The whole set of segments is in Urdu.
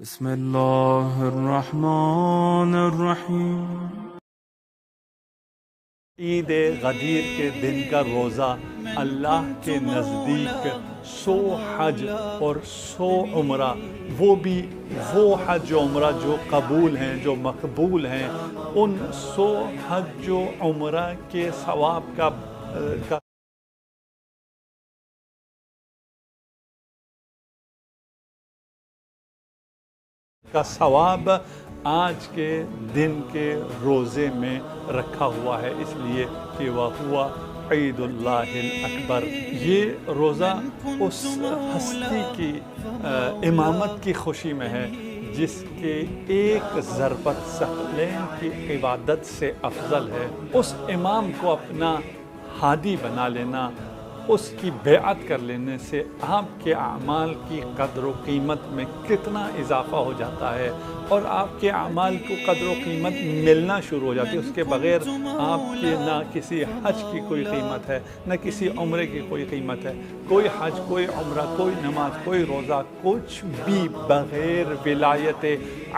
بسم اللہ الرحمن الرحیم۔ عید غدیر کے دن کا روزہ اللہ کے نزدیک 100 حج اور 100 عمرہ، وہ بھی وہ حج و عمرہ جو قبول ہیں، جو مقبول ہیں، ان 100 حج و عمرہ کے ثواب کا ثواب آج کے دن کے روزے میں رکھا ہوا ہے، اس لیے کہ وہ ہوا عید اللہ الاکبر۔ یہ روزہ اس ہستی کی امامت کی خوشی میں ہے جس کے ایک ضربت ثقلین کی عبادت سے افضل ہے۔ اس امام کو اپنا ہادی بنا لینا، اس کی بیعت کر لینے سے آپ کے اعمال کی قدر و قیمت میں کتنا اضافہ ہو جاتا ہے، اور آپ کے اعمال کو قدر و قیمت ملنا شروع ہو جاتی ہے۔ اس کے بغیر آپ کے نہ کسی حج کی کوئی قیمت ہے، نہ کسی عمرے کی کوئی قیمت ہے۔ کوئی حج، کوئی عمرہ، کوئی نماز، کوئی روزہ، کچھ بھی بغیر ولایت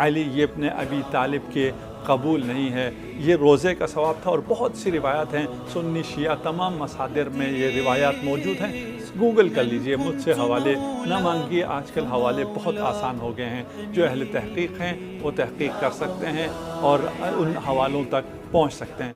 علی ابن ابی طالب کے قبول نہیں ہے۔ یہ روزے کا ثواب تھا، اور بہت سی روایات ہیں، سنی شیعہ تمام مصادر میں یہ روایات موجود ہیں۔ گوگل کر لیجئے، مجھ سے حوالے نہ مانگیے، آج کل حوالے بہت آسان ہو گئے ہیں۔ جو اہل تحقیق ہیں وہ تحقیق کر سکتے ہیں اور ان حوالوں تک پہنچ سکتے ہیں۔